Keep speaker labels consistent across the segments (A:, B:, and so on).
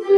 A: That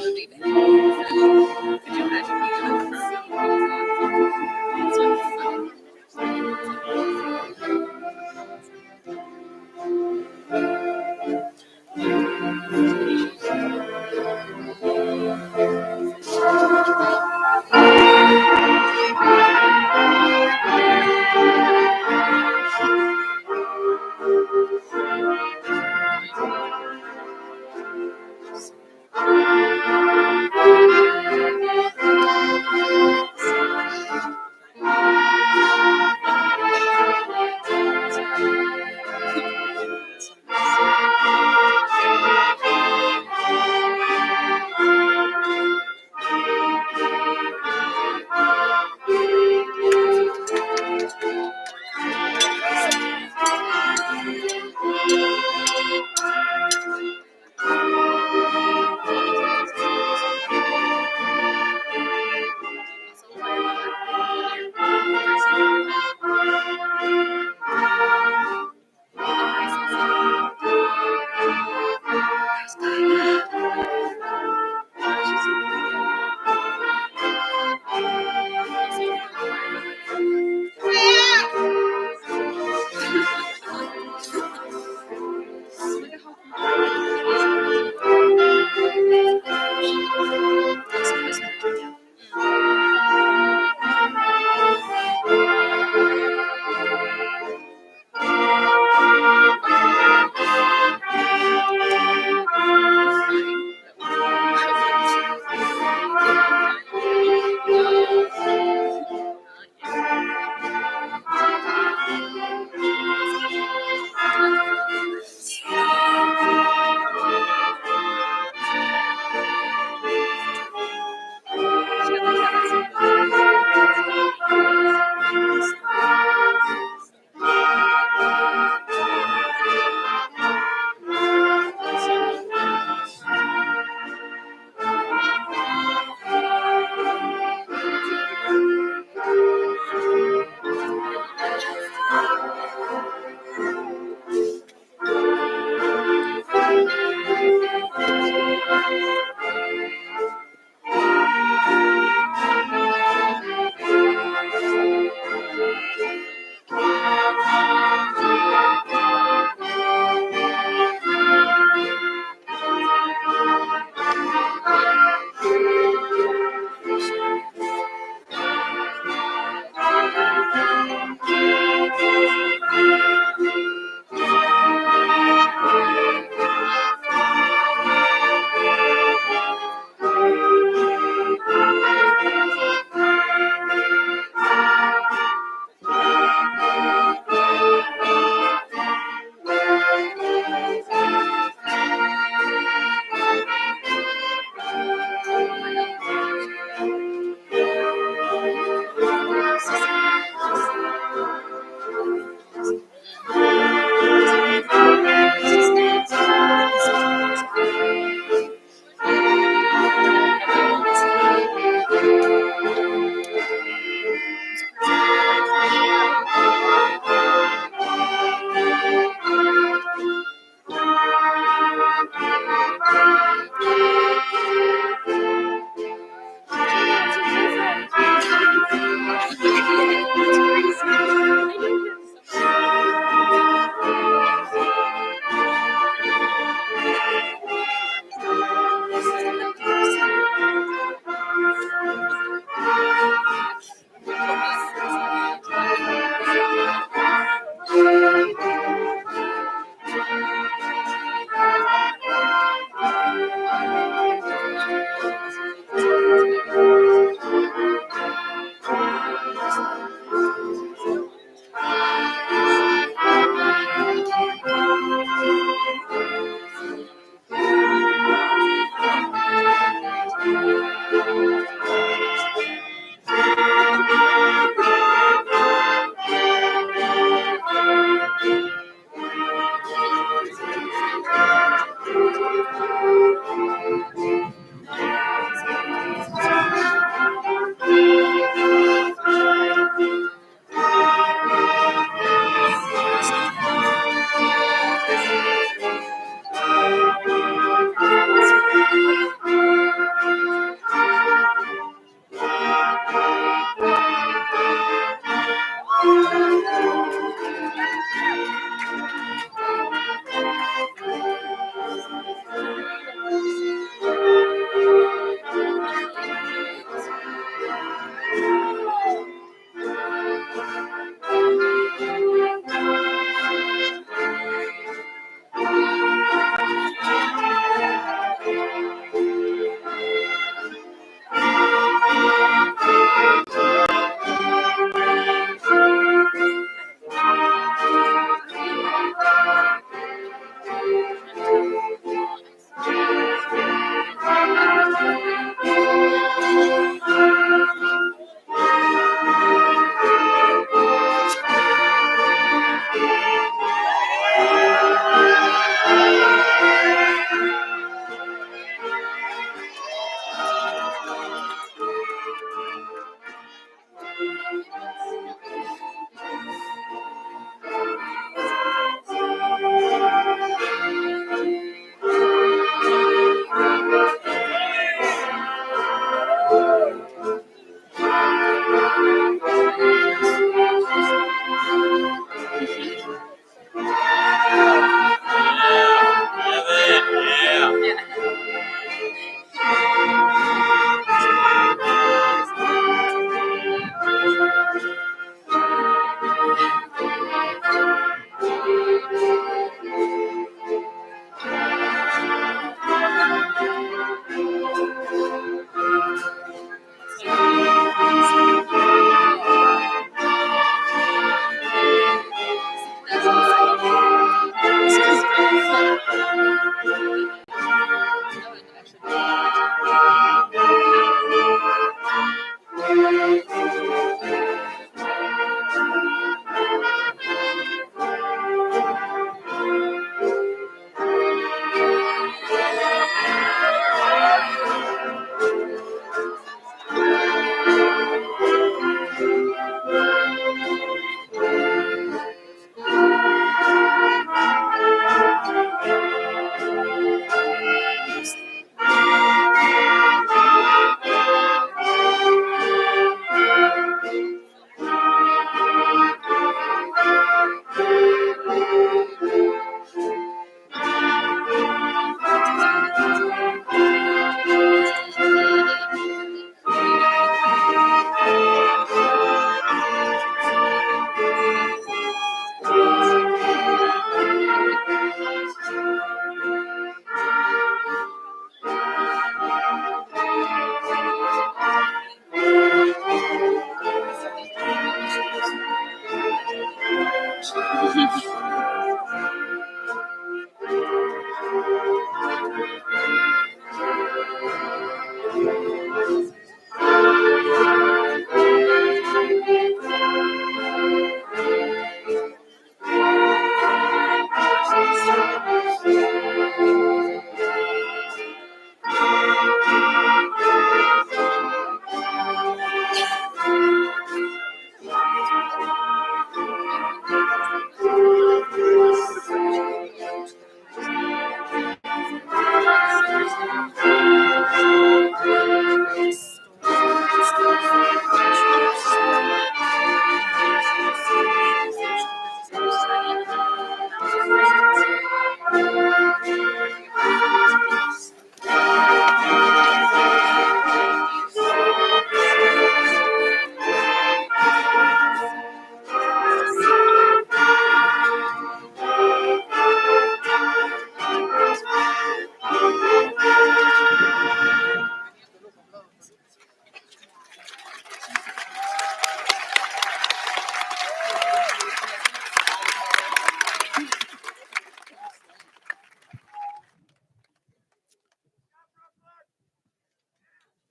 A: would be bad. Could you imagine?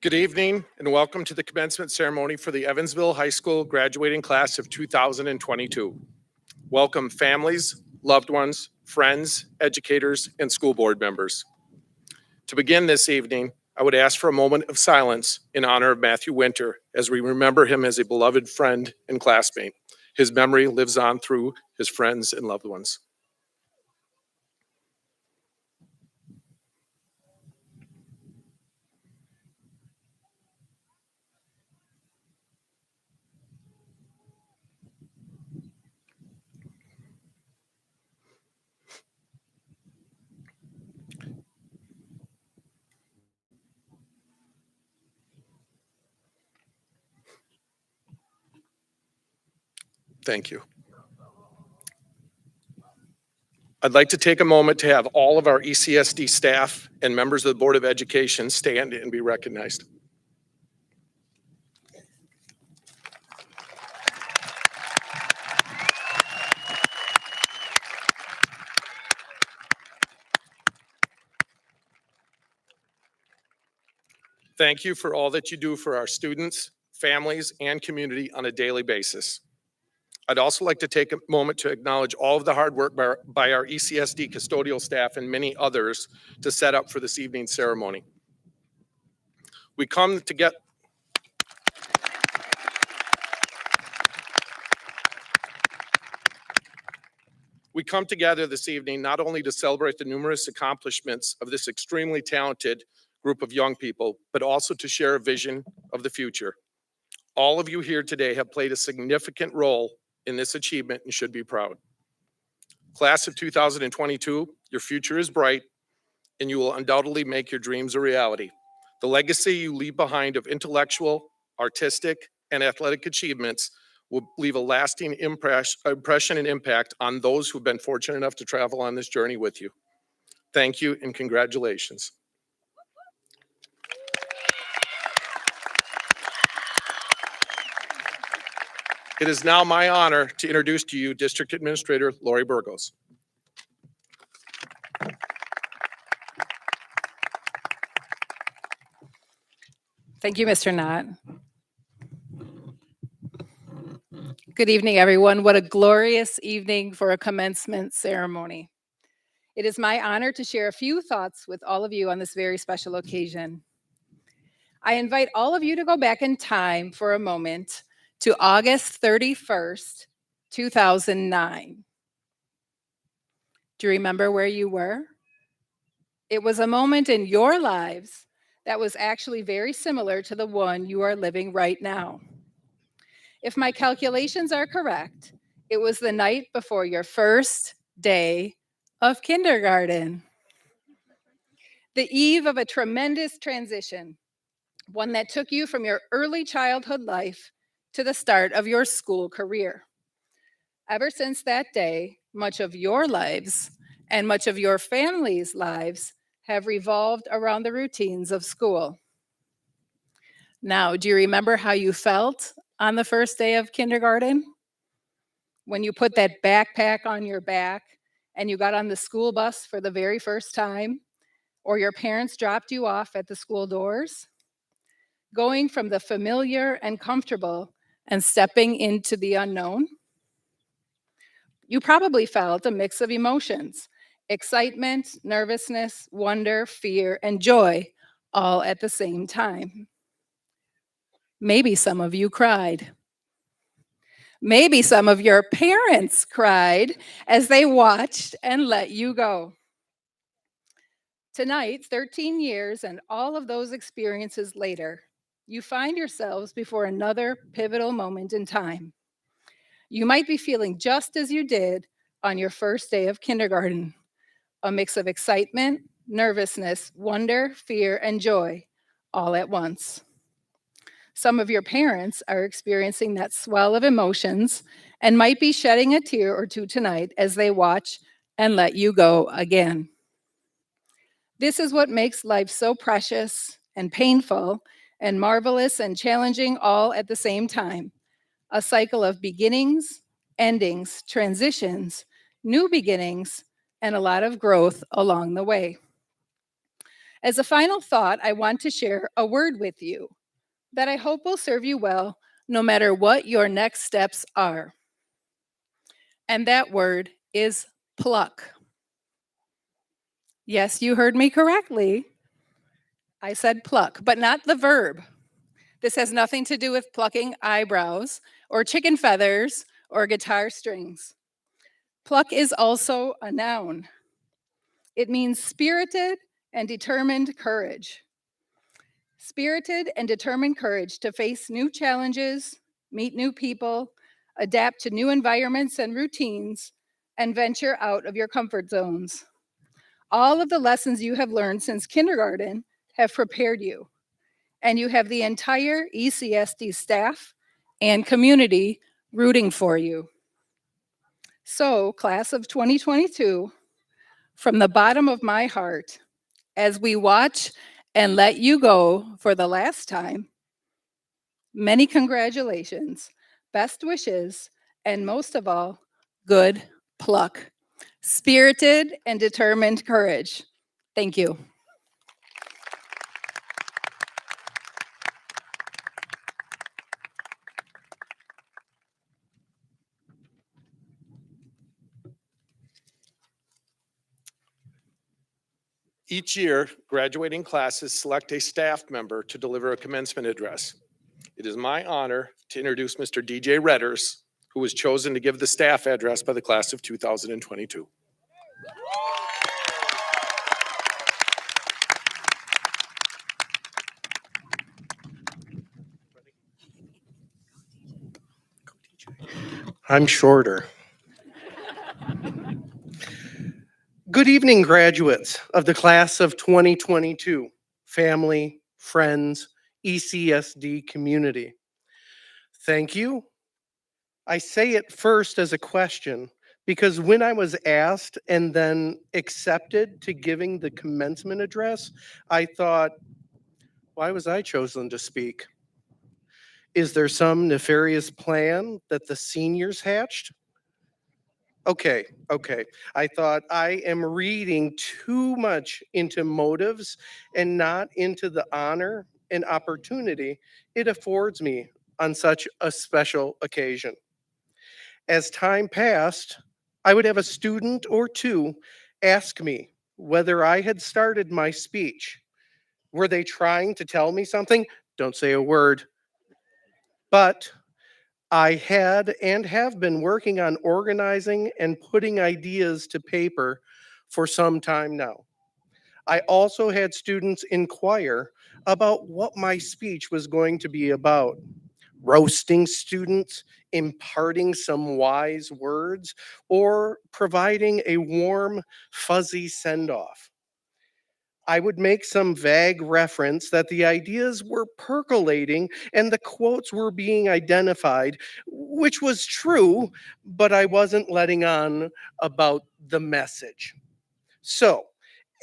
A: Good evening and welcome to the commencement ceremony for the Evansville High School graduating class of 2022. Welcome families, loved ones, friends, educators, and school board members. To begin this evening, I would ask for a moment of silence in honor of Matthew Winter as we remember him as a beloved friend and classmate. His memory lives on through his friends and loved ones. Thank you. I'd like to take a moment to have all of our ECSD staff and members of the Board of Education stand and be recognized. Thank you for all that you do for our students, families, and community on a daily basis. I'd also like to take a moment to acknowledge all of the hard work by our ECSD custodial staff and many others to set up for this evening's ceremony. We come together this evening not only to celebrate the numerous accomplishments of this extremely talented group of young people, but also to share a vision of the future. All of you here today have played a significant role in this achievement and should be proud. Class of 2022, your future is bright and you will undoubtedly make your dreams a reality. The legacy you leave behind of intellectual, artistic, and athletic achievements will leave a lasting impression and impact on those who've been fortunate enough to travel on this journey with you. Thank you and congratulations. It is now my honor to introduce to you District Administrator Lori Burgos.
B: Thank you, Mr. Knott. Good evening, everyone. What a glorious evening for a commencement ceremony. It is my honor to share a few thoughts with all of you on this very special occasion. I invite all of you to go back in time for a moment to August 31st, 2009. Do you remember where you were? It was a moment in your lives that was actually very similar to the one you are living right now. If my calculations are correct, it was the night before your first day of kindergarten. The eve of a tremendous transition, one that took you from your early childhood life to the start of your school career. Ever since that day, much of your lives and much of your family's lives have revolved around the routines of school. Now, do you remember how you felt on the first day of kindergarten? When you put that backpack on your back and you got on the school bus for the very first time, or your parents dropped you off at the school doors? Going from the familiar and comfortable and stepping into the unknown? You probably felt a mix of emotions: excitement, nervousness, wonder, fear, and joy, all at the same time. Maybe some of you cried. Maybe some of your parents cried as they watched and let you go. Tonight, 13 years and all of those experiences later, you find yourselves before another pivotal moment in time. You might be feeling just as you did on your first day of kindergarten, a mix of excitement, nervousness, wonder, fear, and joy, all at once. Some of your parents are experiencing that swell of emotions and might be shedding a tear or two tonight as they watch and let you go again. This is what makes life so precious and painful and marvelous and challenging all at the same time. A cycle of beginnings, endings, transitions, new beginnings, and a lot of growth along the way. As a final thought, I want to share a word with you that I hope will serve you well no matter what your next steps are. And that word is pluck. Yes, you heard me correctly. I said pluck, but not the verb. This has nothing to do with plucking eyebrows or chicken feathers or guitar strings. Pluck is also a noun. It means spirited and determined courage. Spirited and determined courage to face new challenges, meet new people, adapt to new environments and routines, and venture out of your comfort zones. All of the lessons you have learned since kindergarten have prepared you, and you have the entire ECSD staff and community rooting for you. So, class of 2022, from the bottom of my heart, as we watch and let you go for the last time, many congratulations, best wishes, and most of all, good pluck, spirited and determined courage. Thank you.
A: Each year, graduating classes select a staff member to deliver a commencement address. It is my honor to introduce Mr. DJ Redders, who was chosen to give the staff address by the class of 2022.
C: I'm shorter. Good evening, graduates of the class of 2022, family, friends, ECSD community. Thank you. I say it first as a question because when I was asked and then accepted to giving the commencement address, I thought, why was I chosen to speak? Is there some nefarious plan that the seniors hatched? Okay. I thought I am reading too much into motives and not into the honor and opportunity it affords me on such a special occasion. As time passed, I would have a student or two ask me whether I had started my speech. Were they trying to tell me something? Don't say a word. But I had and have been working on organizing and putting ideas to paper for some time now. I also had students inquire about what my speech was going to be about. Roasting students, imparting some wise words, or providing a warm, fuzzy send off. I would make some vague reference that the ideas were percolating and the quotes were being identified, which was true, but I wasn't letting on about the message. So,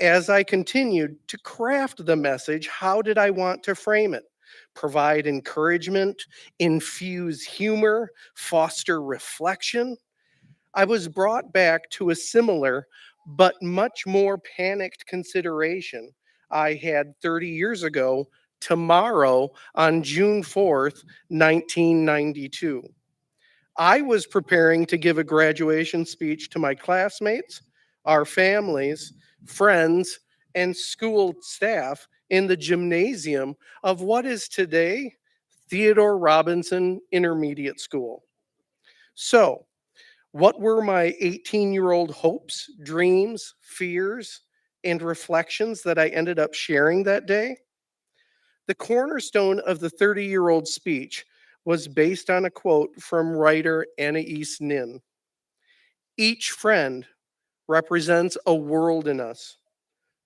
C: as I continued to craft the message, how did I want to frame it? Provide encouragement, infuse humor, foster reflection? I was brought back to a similar but much more panicked consideration I had 30 years ago, tomorrow on June 4th, 1992. I was preparing to give a graduation speech to my classmates, our families, friends, and school staff in the gymnasium of what is today Theodore Robinson Intermediate School. So, what were my 18-year-old hopes, dreams, fears, and reflections that I ended up sharing that day? The cornerstone of the 30-year-old speech was based on a quote from writer Anais Nin. Each friend represents a world in us,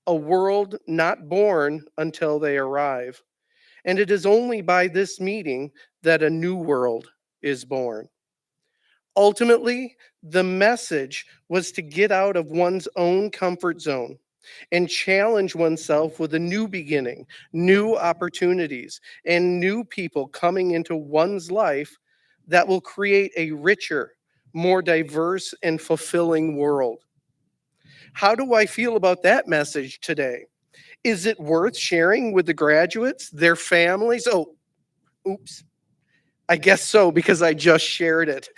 C: a world not born until they arrive. And it is only by this meeting that a new world is born. Ultimately, the message was to get out of one's own comfort zone and challenge oneself with a new beginning, new opportunities, and new people coming into one's life that will create a richer, more diverse, and fulfilling world. How do I feel about that message today? Is it worth sharing with the graduates, their families? Oh, oops. I guess so because I just shared it.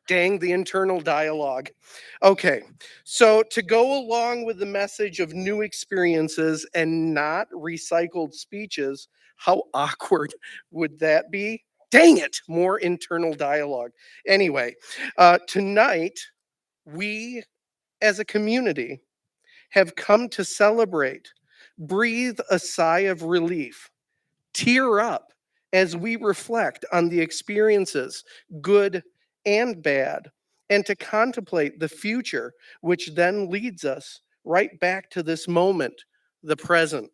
C: Dang, the internal dialogue. Okay, so to go along with the message of new experiences and not recycled speeches, how awkward would that be? Dang it, more internal dialogue. Anyway, tonight, we as a community have come to celebrate, breathe a sigh of relief, tear up as we reflect on the experiences, good and bad, and to contemplate the future, which then leads us right back to this moment, the present.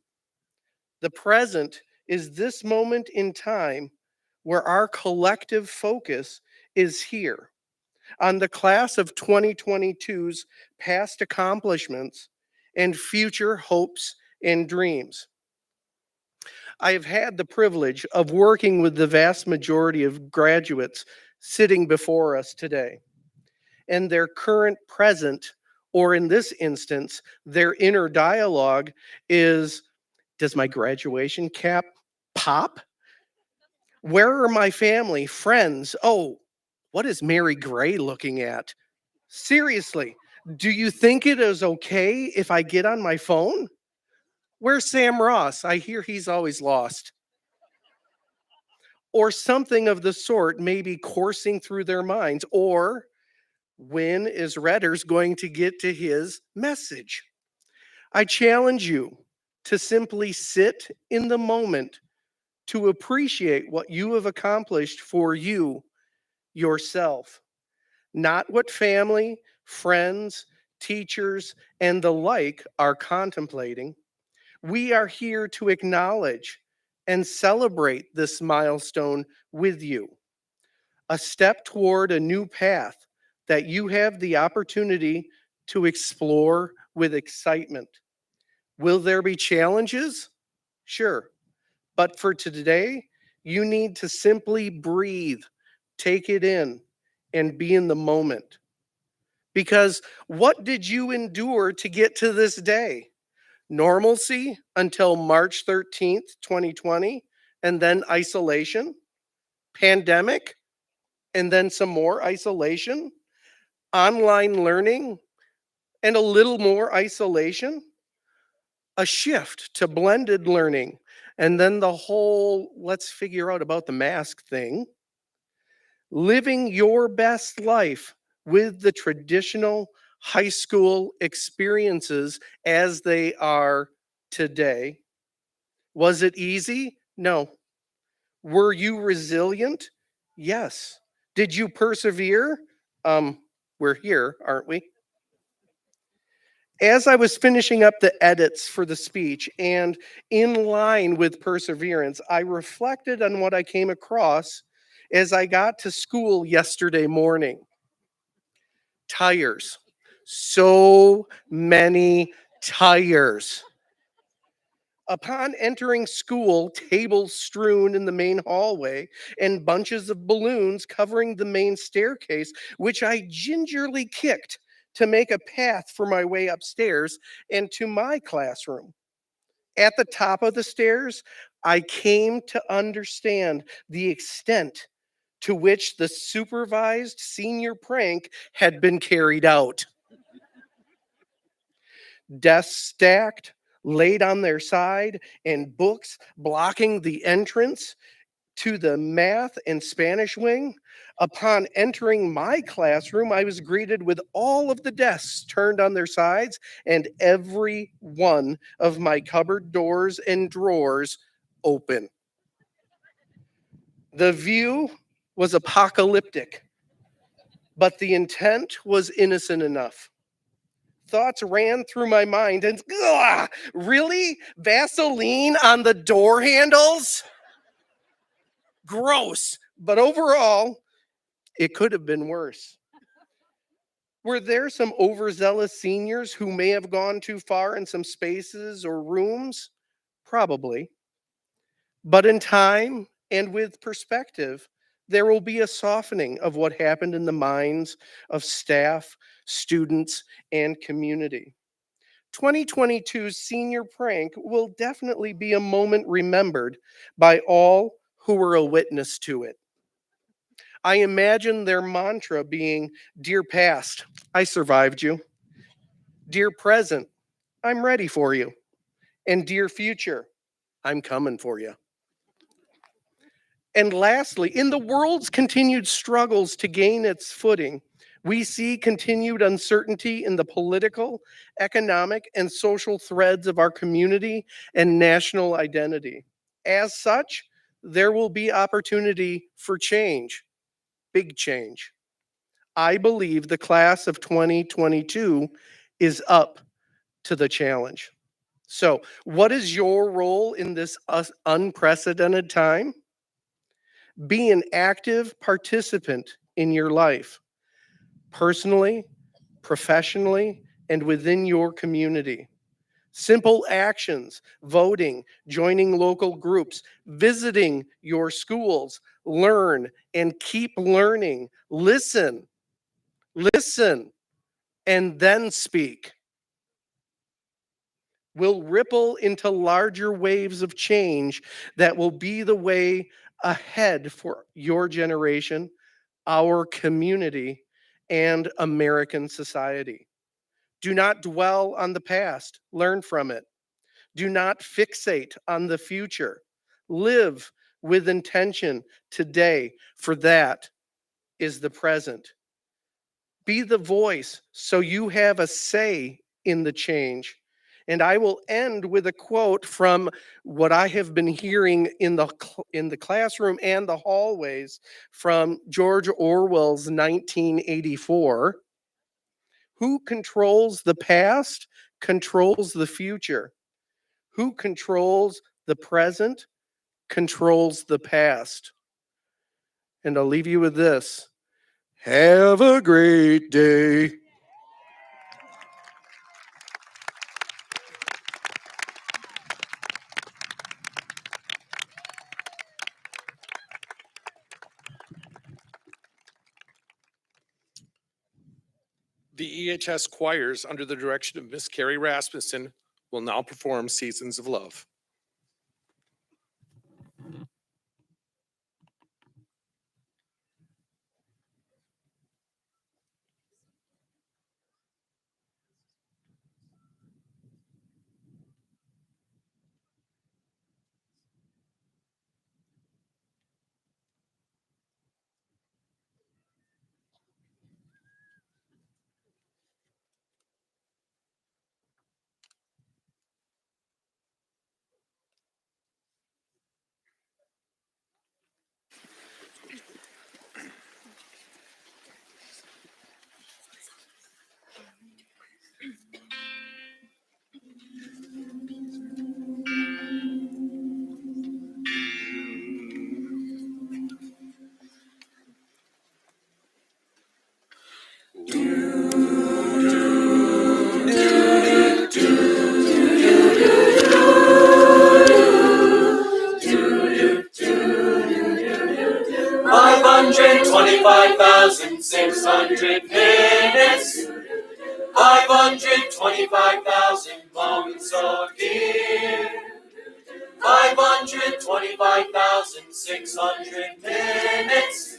C: The present is this moment in time where our collective focus is here on the class of 2022's past accomplishments and future hopes and dreams. I have had the privilege of working with the vast majority of graduates sitting before us today, and their current present, or in this instance, their inner dialogue is, does my graduation cap pop? Where are my family, friends? Oh, what is Mary Gray looking at? Seriously, do you think it is okay if I get on my phone? Where's Sam Ross? I hear he's always lost. Or something of the sort may be coursing through their minds. Or when is Redders going to get to his message? I challenge you to simply sit in the moment to appreciate what you have accomplished for you, yourself, not what family, friends, teachers, and the like are contemplating. We are here to acknowledge and celebrate this milestone with you, a step toward a new path that you have the opportunity to explore with excitement. Will there be challenges? Sure. But for today, you need to simply breathe, take it in, and be in the moment. Because what did you endure to get to this day? Normalcy until March 13th, 2020, and then isolation, pandemic, and then some more isolation, online learning, and a little more isolation, a shift to blended learning, and then the whole let's figure out about the mask thing, living your best life with the traditional high school experiences as they are today. Was it easy? No. Were you resilient? Yes. Did you persevere? We're here, aren't we? As I was finishing up the edits for the speech and in line with perseverance, I reflected on what I came across as I got to school yesterday morning. Tires. So many tires. Upon entering school, tables strewn in the main hallway and bunches of balloons covering the main staircase, which I gingerly kicked to make a path for my way upstairs and to my classroom. At the top of the stairs, I came to understand the extent to which the supervised senior prank had been carried out. Desks stacked, laid on their side, and books blocking the entrance to the math and Spanish wing. Upon entering my classroom, I was greeted with all of the desks turned on their sides and every one of my cupboard doors and drawers open. The view was apocalyptic, but the intent was innocent enough. Thoughts ran through my mind and ugh, really? Vaseline on the door handles? Gross. But overall, it could have been worse. Were there some overzealous seniors who may have gone too far in some spaces or rooms? Probably. But in time and with perspective, there will be a softening of what happened in the minds of staff, students, and community. 2022's senior prank will definitely be a moment remembered by all who were a witness to it. I imagine their mantra being, "Dear past, I survived you. Dear present, I'm ready for you. And dear future, I'm coming for you." And lastly, in the world's continued struggles to gain its footing, we see continued uncertainty in the political, economic, and social threads of our community and national identity. As such, there will be opportunity for change, big change. I believe the class of 2022 is up to the challenge. So, what is your role in this unprecedented time? Be an active participant in your life, personally, professionally, and within your community. Simple actions, voting, joining local groups, visiting your schools, learn and keep learning, listen, and then speak, will ripple into larger waves of change that will be the way ahead for your generation, our community, and American society. Do not dwell on the past, learn from it. Do not fixate on the future. Live with intention today, for that is the present. Be the voice so you have a say in the change. And I will end with a quote from what I have been hearing in the classroom and the hallways from George Orwell's 1984. Who controls the past controls the future. Who controls the present controls the past. And I'll leave you with this. Have a great day.
A: The EHS choirs, under the direction of Miss Carrie Rasmussen, will now perform Seasons of Love.
D: $525,600 minutes, 525,000 moments of dear, 525,600 minutes.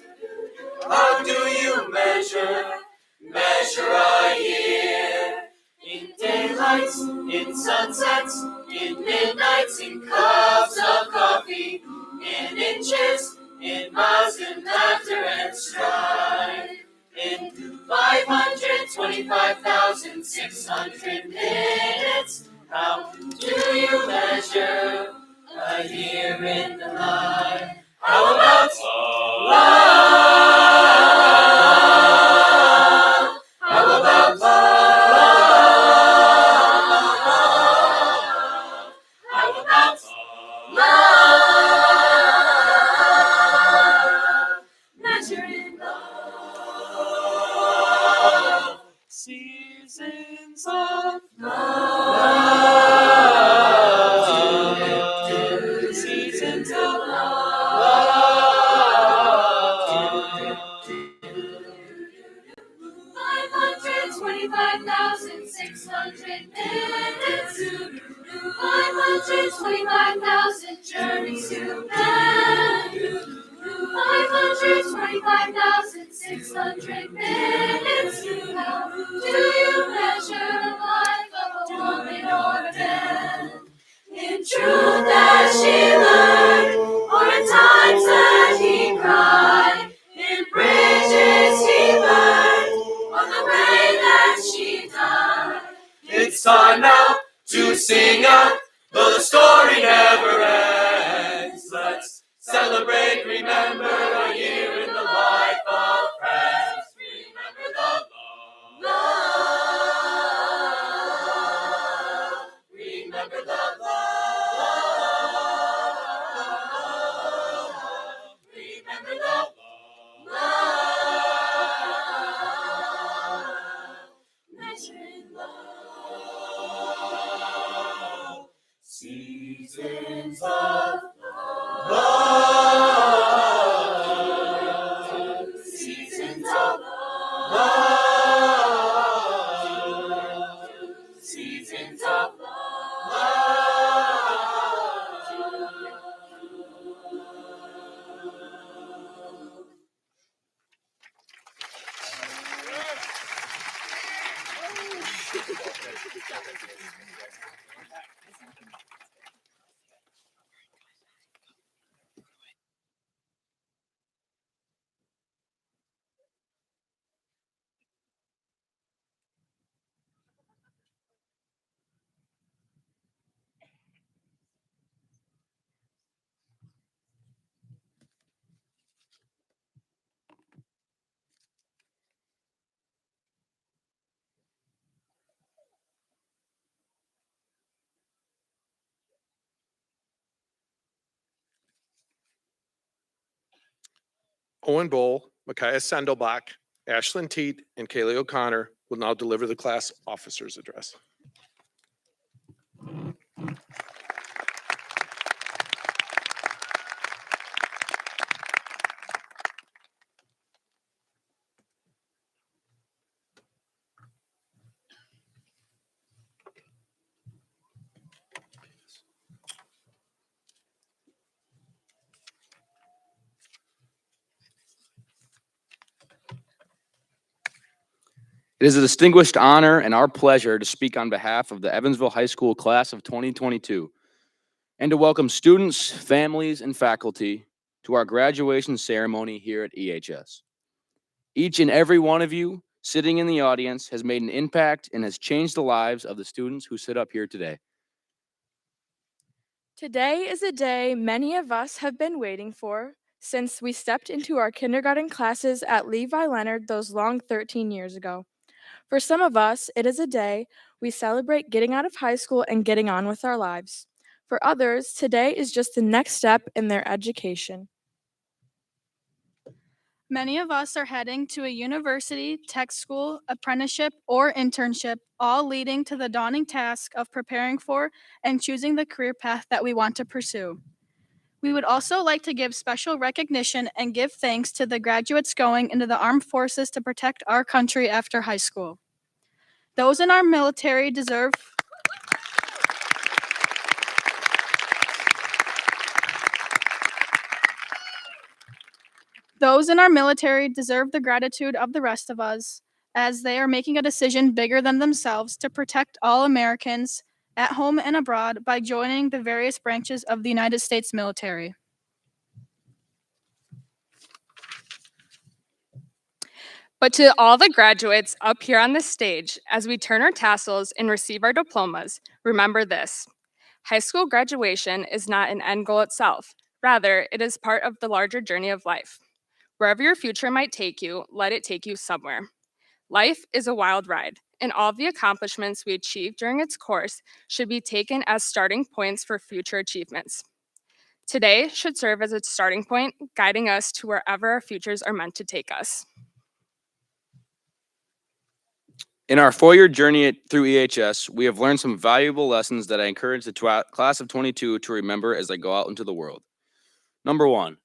D: How do you measure a year? In daylights, in sunsets, in midnights, in cups of coffee, in inches, in miles, in laughter and strife. In 525,600 minutes, how do you measure a year in the life? How about love? How about love? How about love? Measuring love. Seasons of love. Seasons of 25,000 journeys to bed. 525,600 minutes to count. Do you measure the life of a woman or a man? In truth that she learned, or in times that he cried, in bridges he burned, or the way that she died. It's time now to sing out, though the story never ends. Let's celebrate, remember a year in the life of friends. Remember the love. Remember the love. Remember the love. Measuring love. Seasons of love. Seasons of love. Seasons of love.
A: Owen Bowl, Micaiah Sendelbach, Ashlyn Teet, and Kaylee O'Connor will now deliver the class officer's address.
E: It is a distinguished honor and our pleasure to speak on behalf of the Evansville High School class of 2022 and to welcome students, families, and faculty to our graduation ceremony here at EHS. Each and every one of you sitting in the audience has made an impact and has changed the lives of the students who sit up here today.
F: Today is a day many of us have been waiting for since we stepped into our kindergarten classes at Levi Leonard those long 13 years ago. For some of us, it is a day we celebrate getting out of high school and getting on with our lives. For others, today is just the next step in their education.
G: Many of us are heading to a university, tech school, apprenticeship, or internship, all leading to the daunting task of preparing for and choosing the career path that we want to pursue. We would also like to give special recognition and give thanks to the graduates going into the armed forces to protect our country after high school. Those in our military deserve the gratitude of the rest of us, as they are making a decision bigger than themselves to protect all Americans at home and abroad by joining the various branches of the United States military.
H: But to all the graduates up here on this stage, as we turn our tassels and receive our diplomas, remember this: high school graduation is not an end goal itself. Rather, it is part of the larger journey of life. Wherever your future might take you, let it take you somewhere. Life is a wild ride, and all of the accomplishments we achieve during its course should be taken as starting points for future achievements. Today should serve as a starting point, guiding us to wherever our futures are meant to take us.
E: In our 4-year journey through EHS, we have learned some valuable lessons that I encourage the class of 22 to remember as they go out into the world. Number 1,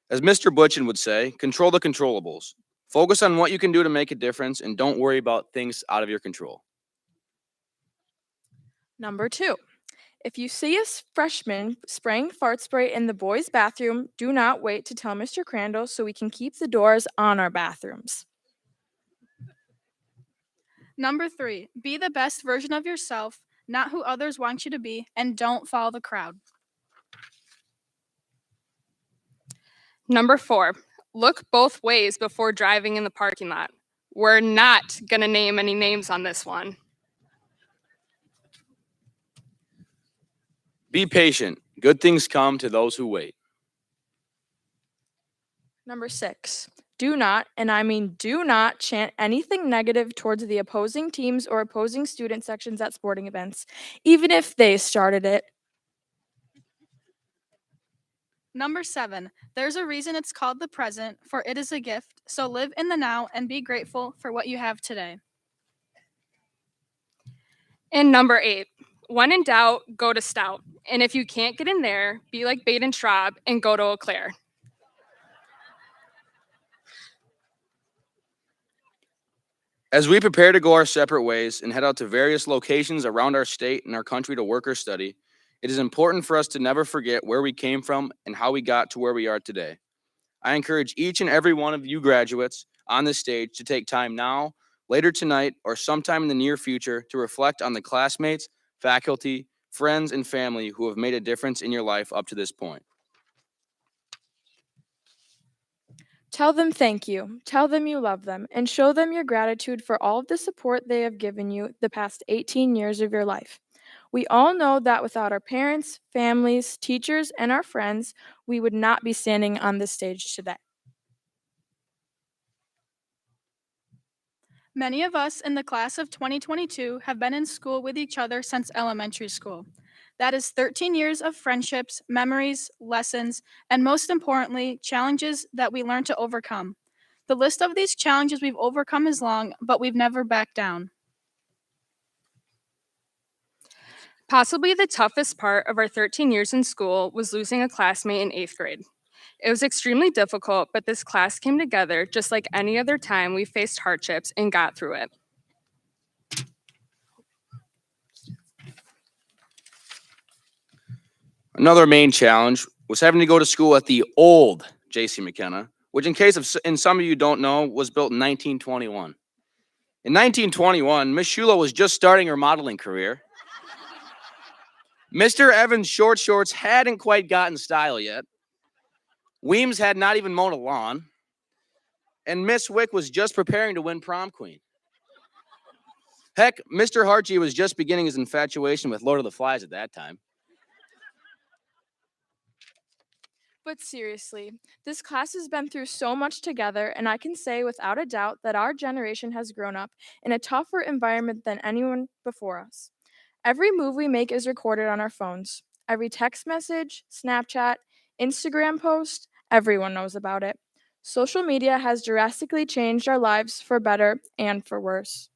E: as Mr. Butchin would say, control the controllables. Focus on what you can do to make a difference and don't worry about things out of your control.
F: Number 2, If you see a freshman spraying fart spray in the boys' bathroom, do not wait to tell Mr. Crandall so we can keep the doors on our bathrooms.
G: Number 3, be the best version of yourself, not who others want you to be, and don't follow the crowd.
H: Number 4, look both ways before driving in the parking lot. We're not going to name any names on this one.
E: Be patient. Good things come to those who wait.
F: Number 6, do not, and I mean do not, chant anything negative towards the opposing teams or opposing student sections at sporting events, even if they started it.
G: Number 7, there's a reason it's called the present, for it is a gift, so live in the now and be grateful for what you have today.
H: And number 8, when in doubt, go to Stout. And if you can't get in there, be like Baden Schraub and go to Eau Claire.
E: As we prepare to go our separate ways and head out to various locations around our state and our country to work or study, it is important for us to never forget where we came from and how we got to where we are today. I encourage each and every one of you graduates on this stage to take time now, later tonight, or sometime in the near future to reflect on the classmates, faculty, friends, and family who have made a difference in your life up to this point.
F: Tell them thank you, tell them you love them, and show them your gratitude for all of the support they have given you the past 18 years of your life. We all know that without our parents, families, teachers, and our friends, we would not be standing on this stage today.
G: Many of us in the class of 2022 have been in school with each other since elementary school. That is 13 years of friendships, memories, lessons, and most importantly, challenges that we learn to overcome. The list of these challenges we've overcome is long, but we've never backed down.
H: Possibly the toughest part of our 13 years in school was losing a classmate in 8th grade. It was extremely difficult, but this class came together just like any other time we faced hardships and got through it.
E: Another main challenge was having to go to school at the old J.C. McKenna, which in some of you don't know, was built in 1921. In 1921, Miss Shula was just starting her modeling career. Mr. Evans' short shorts hadn't quite gotten style yet. Weems had not even mowed a lawn. And Miss Wick was just preparing to win prom queen. Heck, Mr. Harchie was just beginning his infatuation with Lord of the Flies at that time.
F: But seriously, this class has been through so much together, and I can say without a doubt that our generation has grown up in a tougher environment than anyone before us. Every move we make is recorded on our phones. Every text message, Snapchat, Instagram post, everyone knows about it. Social media has drastically changed our lives for better and for worse.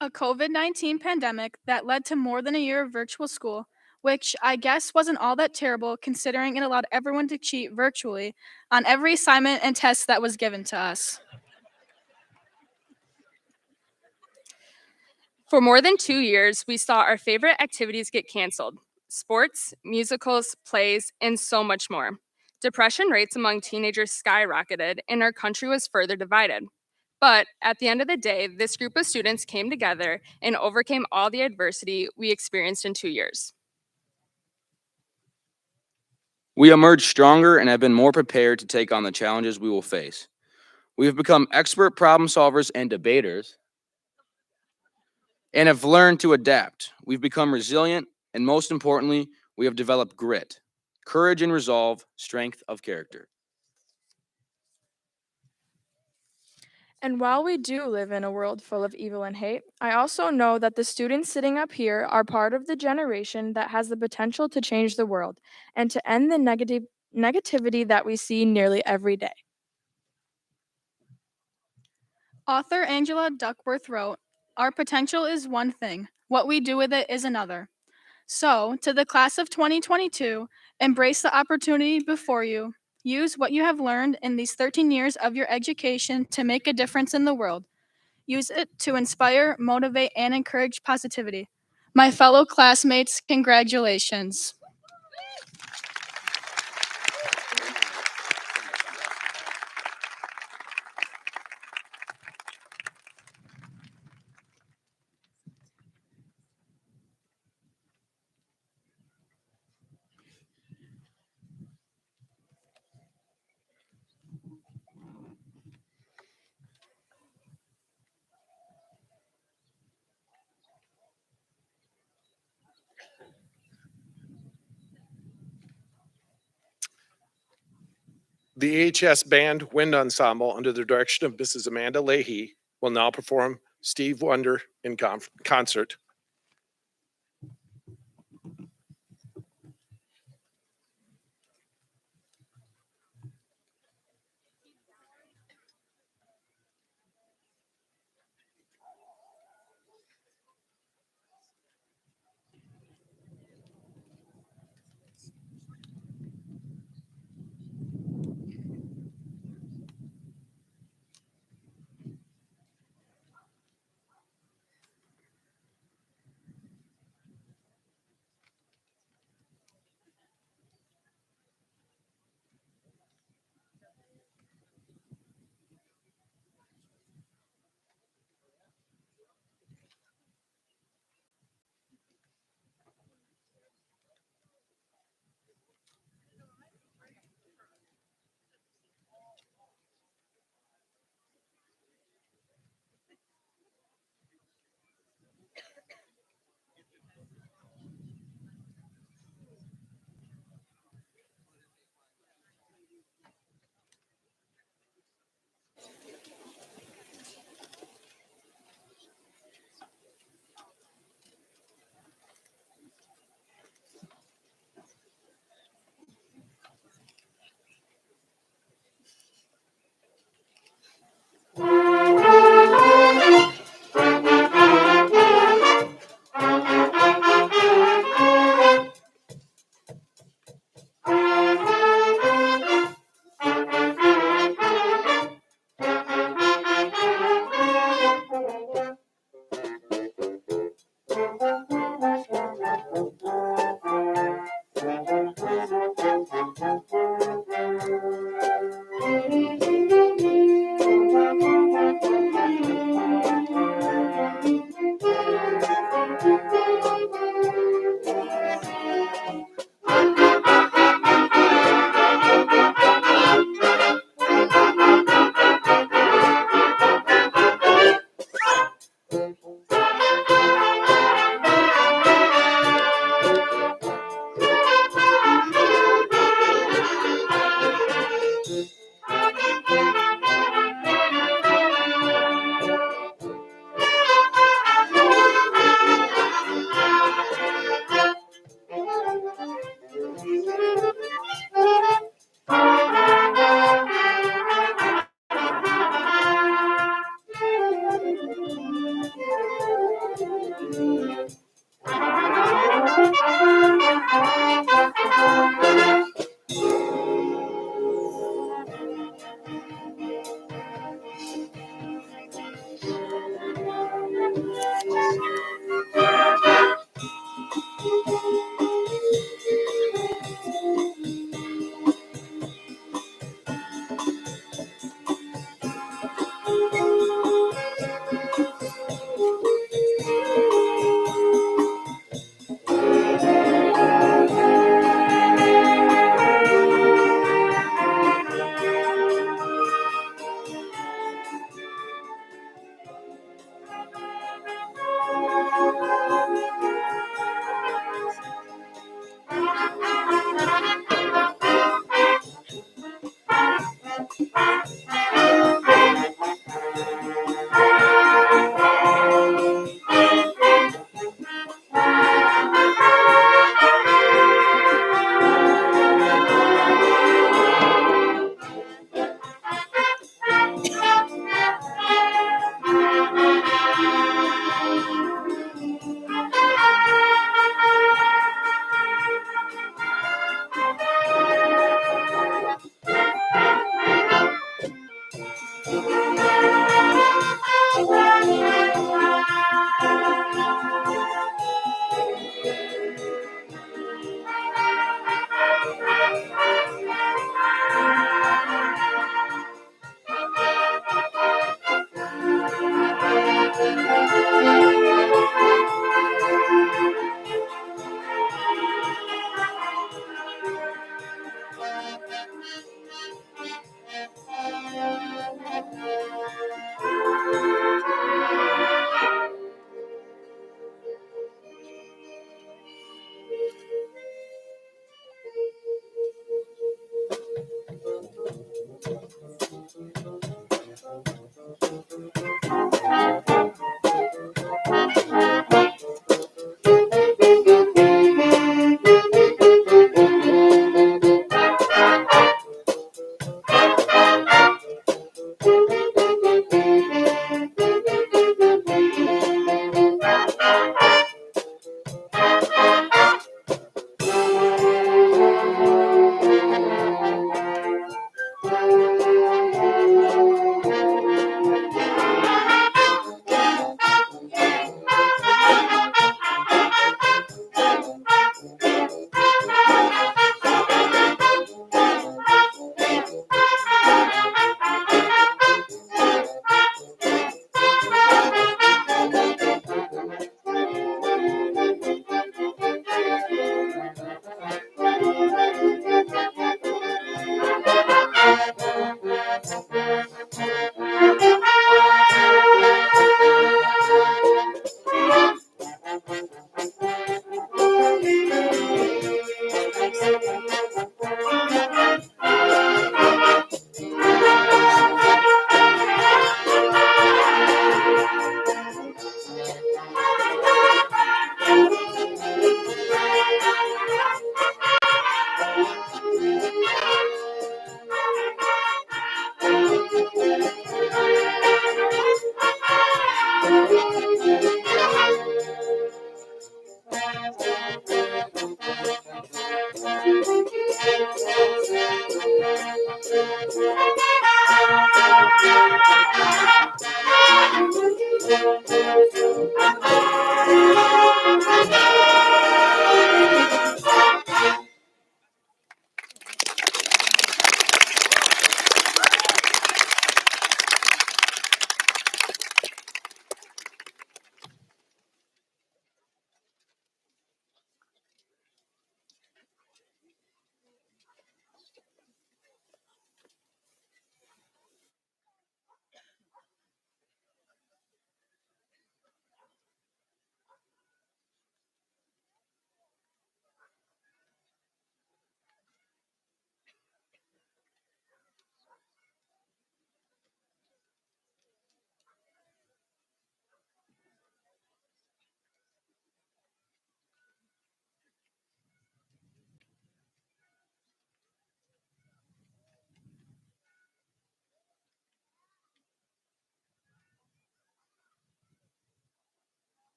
G: A COVID-19 pandemic that led to more than a year of virtual school, which I guess wasn't all that terrible considering it allowed everyone to cheat virtually on every assignment and test that was given to us.
H: For more than 2 years, we saw our favorite activities get canceled: sports, musicals, plays, and so much more. Depression rates among teenagers skyrocketed, and our country was further divided. But at the end of the day, this group of students came together and overcame all the adversity we experienced in 2 years.
E: We emerged stronger and have been more prepared to take on the challenges we will face. We have become expert problem solvers and debaters and have learned to adapt. We've become resilient, and most importantly, we have developed grit, courage and resolve, strength of character.
F: And while we do live in a world full of evil and hate, I also know that the students sitting up here are part of the generation that has the potential to change the world and to end the negativity that we see nearly every day.
G: Author Angela Duckworth wrote, "Our potential is one thing, what we do with it is another." So, to the class of 2022, embrace the opportunity before you. Use what you have learned in these 13 years of your education to make a difference in the world. Use it to inspire, motivate, and encourage positivity. My fellow classmates, congratulations.
A: The AHS Band Wind Ensemble, under the direction of Mrs. Amanda Leahy, will now perform Steve Wonder in concert.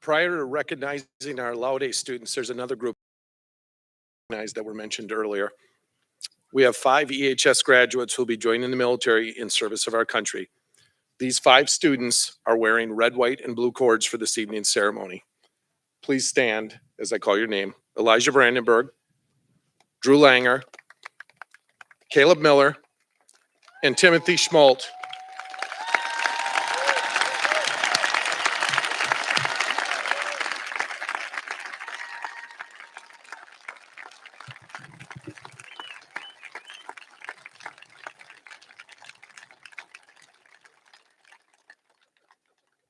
A: Prior to recognizing our Laude students, there's another group that were mentioned earlier. We have 5 EHS graduates who will be joining the military in service of our country. These 5 students are wearing red, white, and blue cords for this evening's ceremony. Please stand as I call your name. Elijah Brandenburg, Drew Langer, Caleb Miller, and Timothy Schmolt.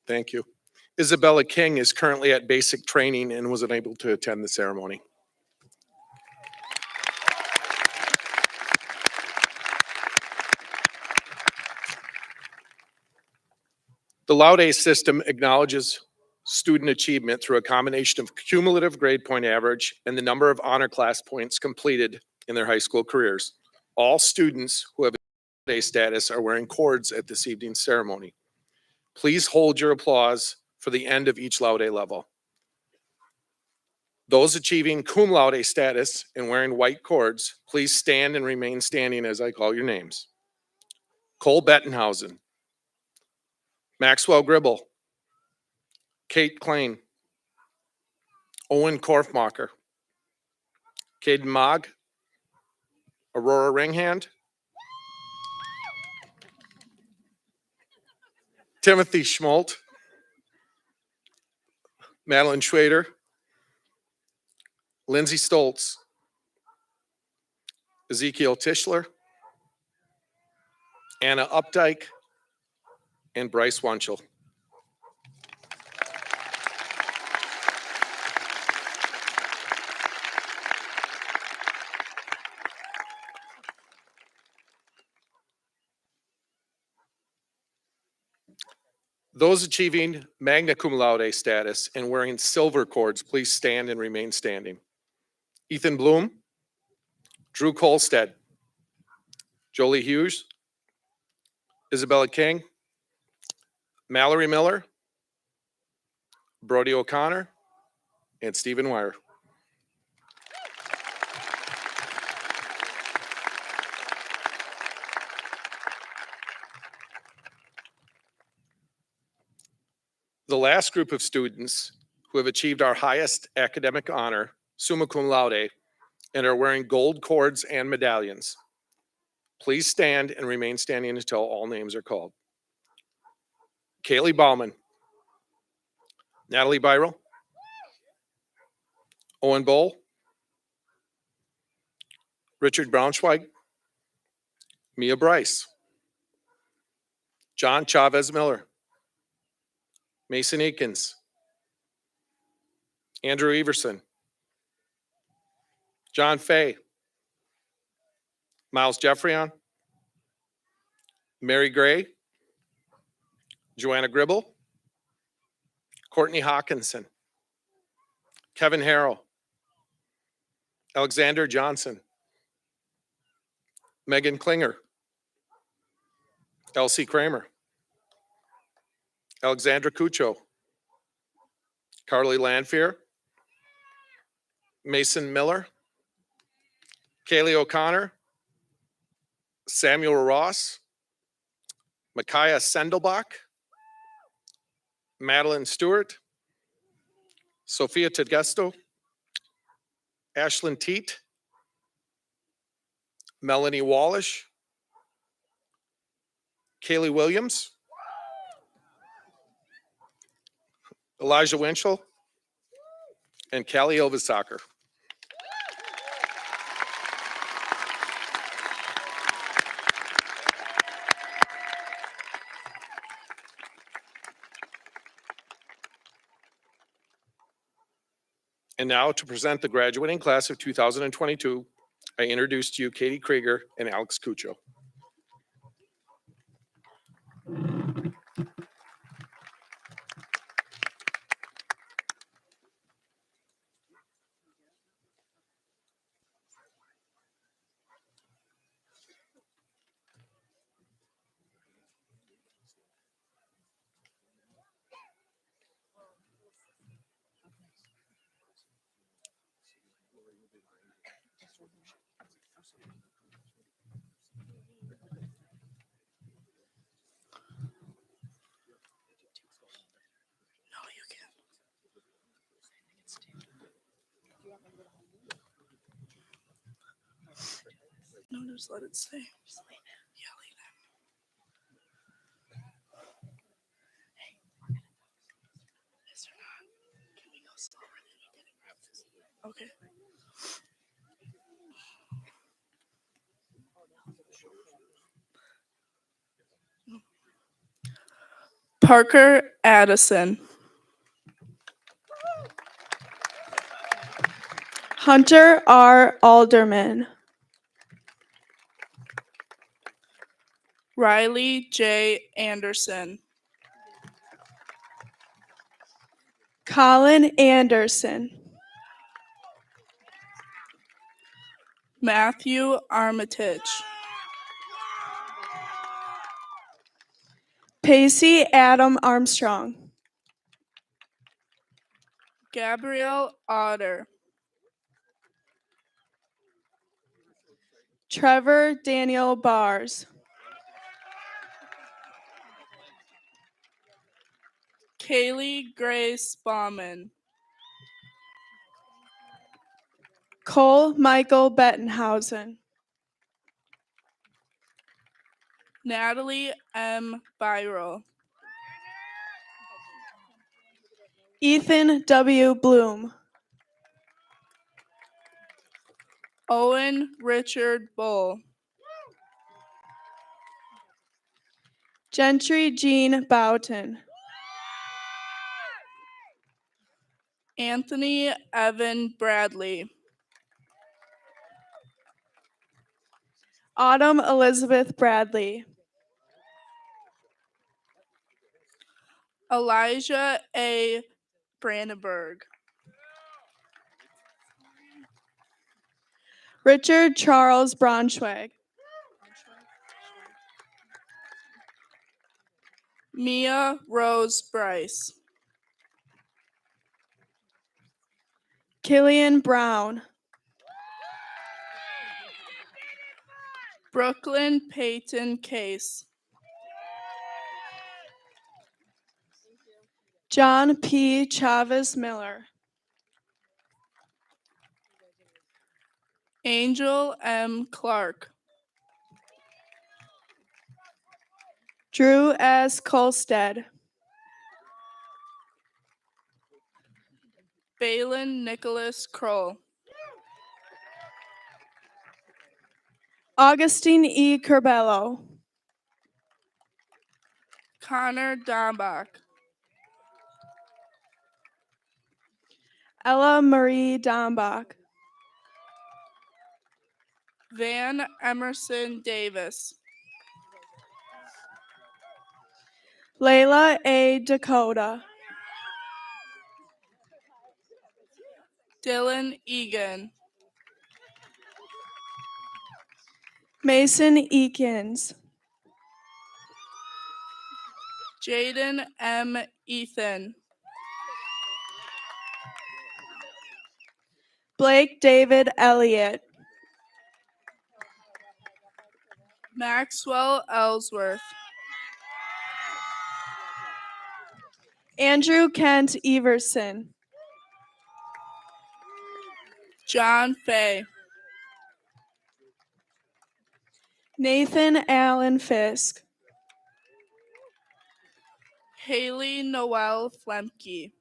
A: Thank you. Isabella King is currently at basic training and was unable to attend the ceremony. The Laude system acknowledges student achievement through a combination of cumulative grade point average and the number of honor class points completed in their high school careers. All students who have Laude status are wearing cords at this evening's ceremony. Please hold your applause for the end of each Laude level. Those achieving cum laude status and wearing white cords, please stand and remain standing as I call your names. Cole Bettenhausen, Maxwell Gribble, Kate Klein, Owen Korfmacher, Caden Mogg, Aurora Ringhand, Timothy Schmolt, Madeline Schwader, Lindsay Stoltz, Ezekiel Tischler, Anna Updike, and Bryce Wunschel. Those achieving magna cum laude status and wearing silver cords, please stand and remain standing. Ethan Bloom, Drew Kolstead, Jolie Hughes, Isabella King, Mallory Miller, Brody O'Connor, and Stephen Wire. The last group of students who have achieved our highest academic honor, summa cum laude, and are wearing gold cords and medallions. Please stand and remain standing until all names are called. Kaylee Bauman, Natalie Byrell, Owen Bowl, Richard Braunschweig, Mia Bryce, John Chavez Miller, Mason Eakins, Andrew Everson, John Fay, Miles Jeffreyon, Mary Gray, Joanna Gribble, Courtney Hawkinson, Kevin Harrell, Alexander Johnson, Megan Klinger, Elsie Kramer, Alexandra Cuccio, Carly Lanfear, Mason Miller, Kaylee O'Connor, Samuel Ross, Micaiah Sendelbach, Madeline Stewart, Sophia Tegesto, Ashlyn Teet, Melanie Wallish, Kaylee Williams, Elijah Winchell, and Callie Ilvasacker. And now to present the graduating class of 2022, I introduce to you Katie Krieger and Alex Cuccio.
I: No, just let it stay. Okay. Parker Addison. Hunter R. Alderman. Riley J. Anderson. Colin Anderson. Matthew Armitage. Pacey Adam Armstrong. Gabrielle Otter. Trevor Daniel Bars. Kaylee Grace Bauman. Cole Michael Bettenhausen. Natalie M. Byrell. Ethan W. Bloom. Owen Richard Bull. Gentry Jean Boughton. Anthony Evan Bradley. Autumn Elizabeth Bradley. Elijah A. Brandenburg. Richard Charles Braunschweig. Mia Rose Bryce. Killian Brown. Brooklyn Peyton Case. John P. Chavez Miller. Angel M. Clark. Drew S. Kolstead. Balin Nicholas Kroll. Augustine E. Curbelo. Connor Dombach. Ella Marie Dombach. Van Emerson Davis. Layla A. Dakota. Dylan Egan. Mason Eakins.
J: Jaden M. Ethan.
I: Blake David Elliott.
J: Maxwell Ellsworth.
I: Andrew Kent Everson.
J: John Fay.
I: Nathan Allen Fisk.
J: Haley Noel Flemke.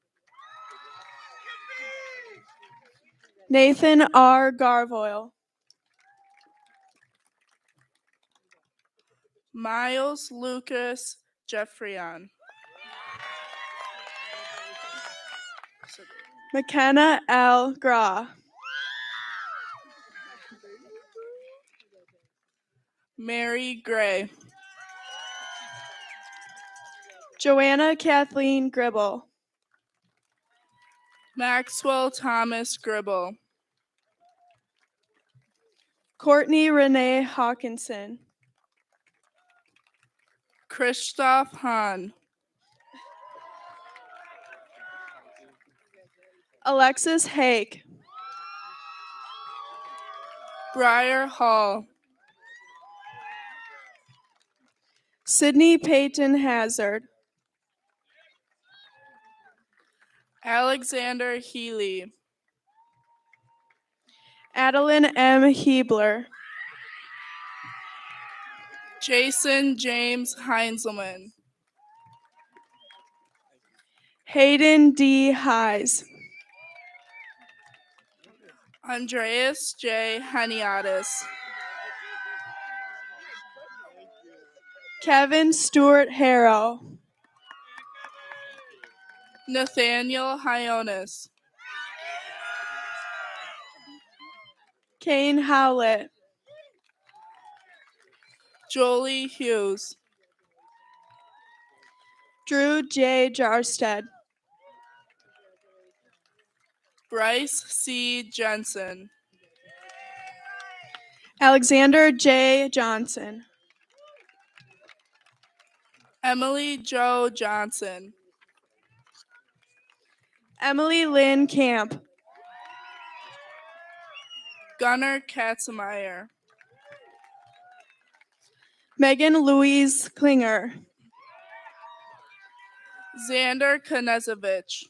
I: Nathan R. Garvoil.
J: Miles Lucas Jeffreyon.
I: McKenna L. Gra.
J: Mary Gray.
I: Joanna Kathleen Gribble.
J: Maxwell Thomas Gribble.
I: Courtney Renee Hawkinson.
J: Christoph Hahn.
I: Alexis Hake.
J: Briar Hall.
I: Sydney Peyton Hazard.
J: Alexander Healy.
I: Adeline M. Hebler.
J: Jason James Heinzelman.
I: Hayden D. Hayes.
J: Andreas J. Heniatis.
I: Kevin Stewart Harrow.
J: Nathaniel Hionis.
I: Kane Howlett.
J: Jolie Hughes.
I: Drew J. Jarstead.
J: Bryce C. Jensen.
I: Alexander J. Johnson.
J: Emily Jo Johnson.
I: Emily Lynn Camp.
J: Gunnar Katzenmeyer.
I: Megan Louise Klinger.
J: Xander Knezevich.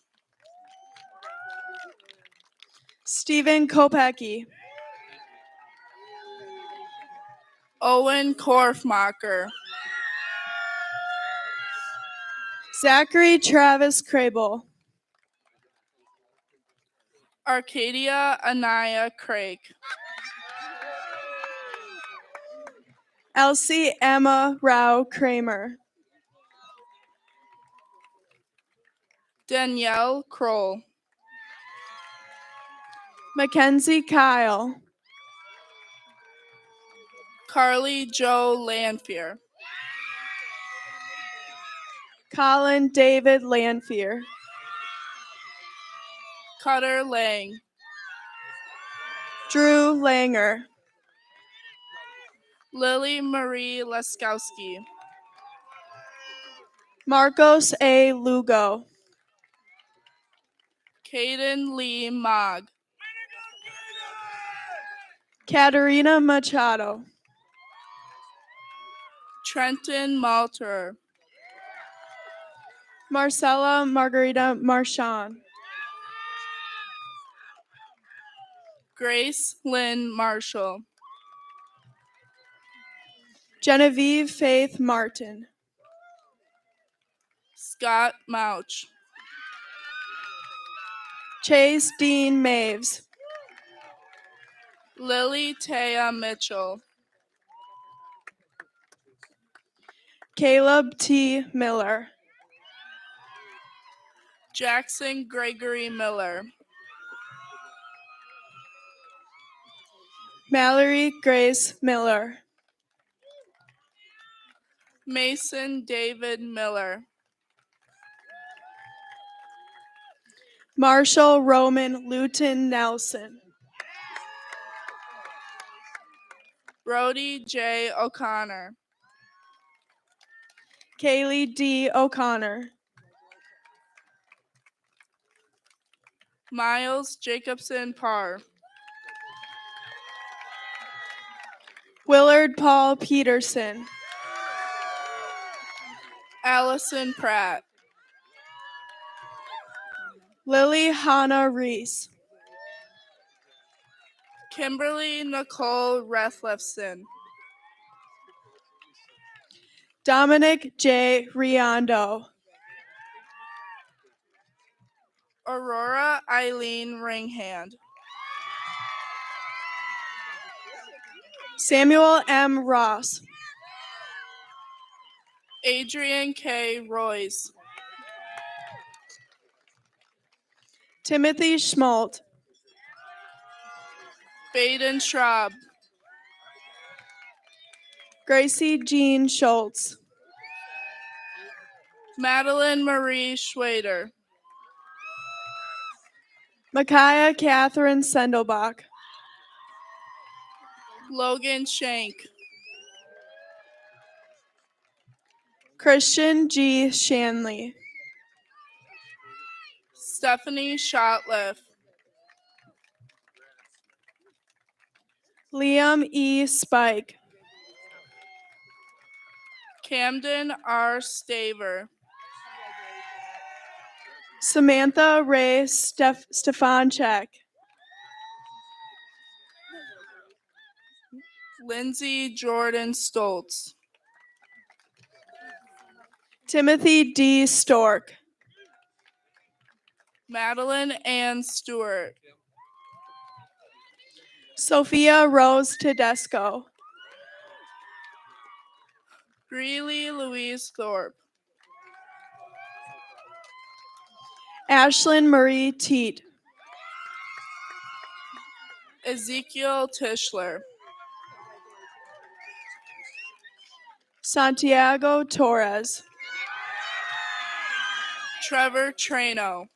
I: Stephen Kopecki.
J: Owen Korfmacher.
I: Zachary Travis Crable.
J: Arcadia Anaya Craig.
I: Elsie Emma Rao Kramer.
J: Danielle Kroll.
I: Mackenzie Kyle.
J: Carly Jo Lanfear.
I: Colin David Lanfear.
J: Cutter Lang.
I: Drew Langer.
J: Lily Marie Leskowski.
I: Marcos A. Lugo.
J: Caden Lee Mogg.
I: Katerina Machado.
J: Trenton Malter.
I: Marcella Margarita Marchand.
J: Grace Lynn Marshall.
I: Genevieve Faith Martin.
J: Scott Mouch.
I: Chase Dean Maves.
J: Lily Taya Mitchell.
I: Caleb T. Miller.
J: Jackson Gregory Miller.
I: Mallory Grace Miller.
J: Mason David Miller.
I: Marshall Roman Luton Nelson.
J: Brody J. O'Connor.
I: Kaylee D. O'Connor.
J: Miles Jacobson Parr.
I: Willard Paul Peterson.
J: Allison Pratt.
I: Lily Hannah Reese.
J: Kimberly Nicole Rethlefson.
I: Dominic J. Riondo.
J: Aurora Eileen Ringhand.
I: Samuel M. Ross.
J: Adrian K. Royce.
I: Timothy Schmalt.
J: Baden Schraub.
I: Gracie Jean Schultz.
J: Madeline Marie Schwader.
I: Micaiah Catherine Sendelbach.
J: Logan Shank.
I: Christian G. Shanley.
J: Stephanie Shotliff.
I: Liam E. Spike.
J: Camden R. Staver.
I: Samantha Ray Stefanchek.
J: Lindsay Jordan Stoltz.
I: Timothy D. Stork.
J: Madeline Ann Stewart.
I: Sophia Rose Tedesco.
J: Greeley Louise Thorpe.
I: Ashlyn Marie Teat.
J: Ezekiel Tischler.
I: Santiago Torres.
J: Trevor Trano.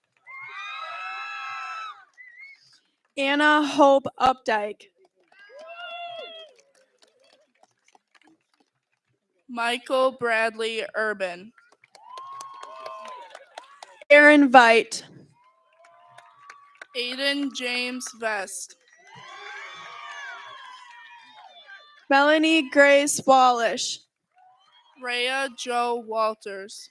I: Anna Hope Updike.
J: Michael Bradley Urban.
I: Aaron Veit.
J: Aiden James Vest.
I: Melanie Grace Wallish.
J: Rhea Joe Walters.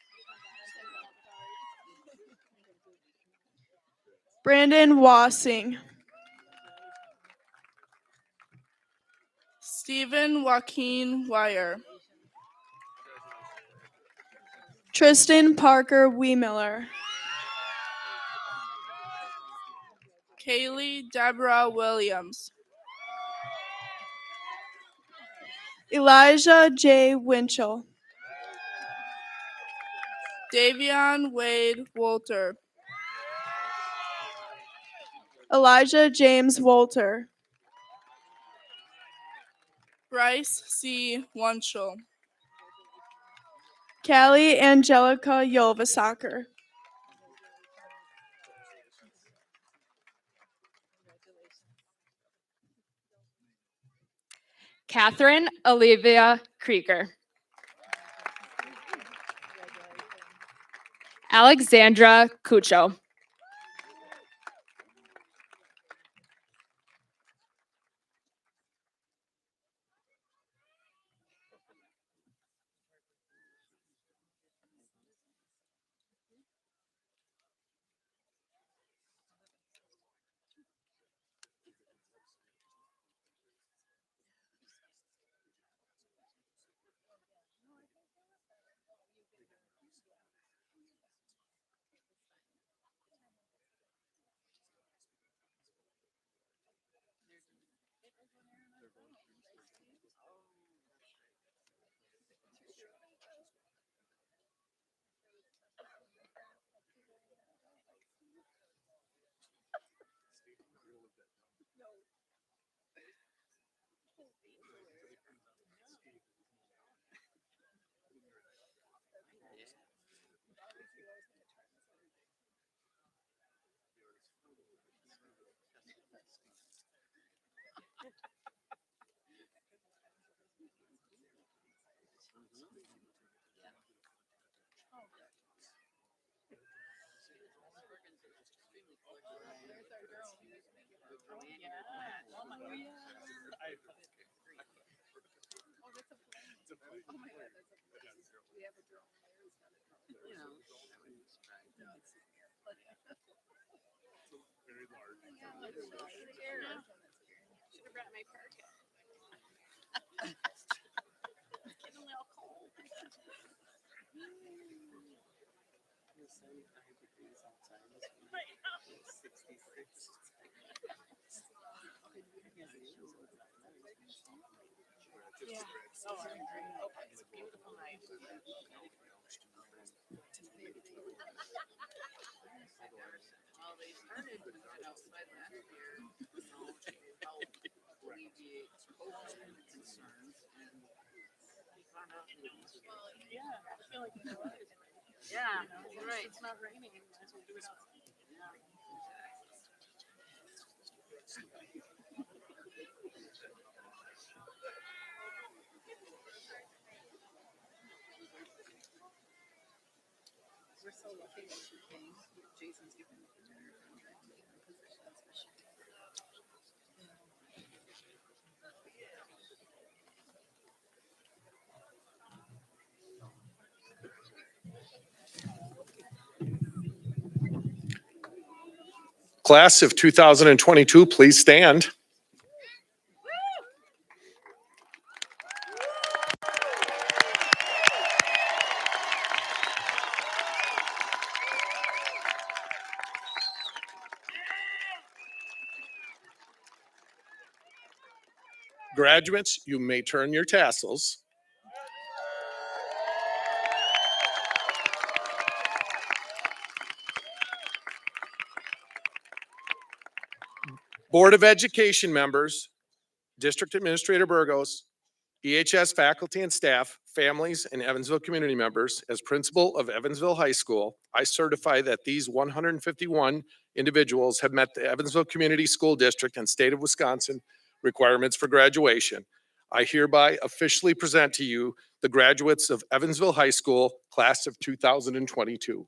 I: Brandon Wassing.
J: Stephen Joaquin Wire.
I: Tristan Parker Wiemiller.
J: Kaylee Deborah Williams.
I: Elijah J. Winchell.
J: Davion Wade Wolter.
I: Elijah James Wolter.
J: Bryce C. Wunschel.
I: Callie Angelica Yovasaker.
H: Catherine Olivia Krieger. Alexandra Cucho.
A: Class of 2022, please stand. Graduates, you may turn your tassels. Board of Education members, District Administrator Burgos, EHS faculty and staff, families, and Evansville community members, as principal of Evansville High School, I certify that these 151 individuals have met the Evansville Community School District and State of Wisconsin requirements for graduation. I hereby officially present to you the graduates of Evansville High School, class of 2022.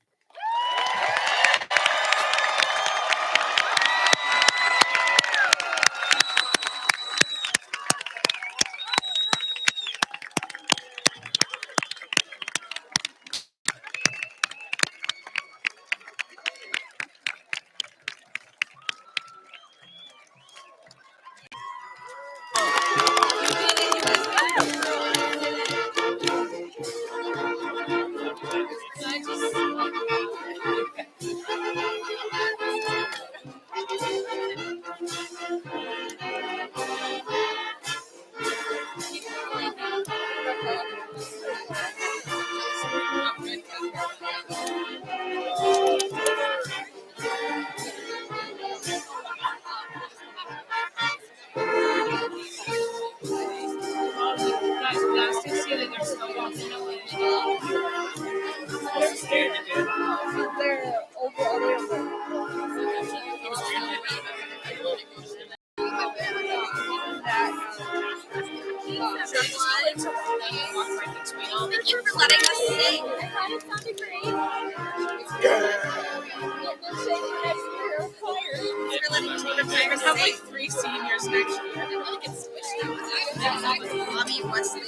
D: Thank you for letting us sing. I thought it sounded great. We're have like 3 seniors next year. I really get squished out. Mommy wants to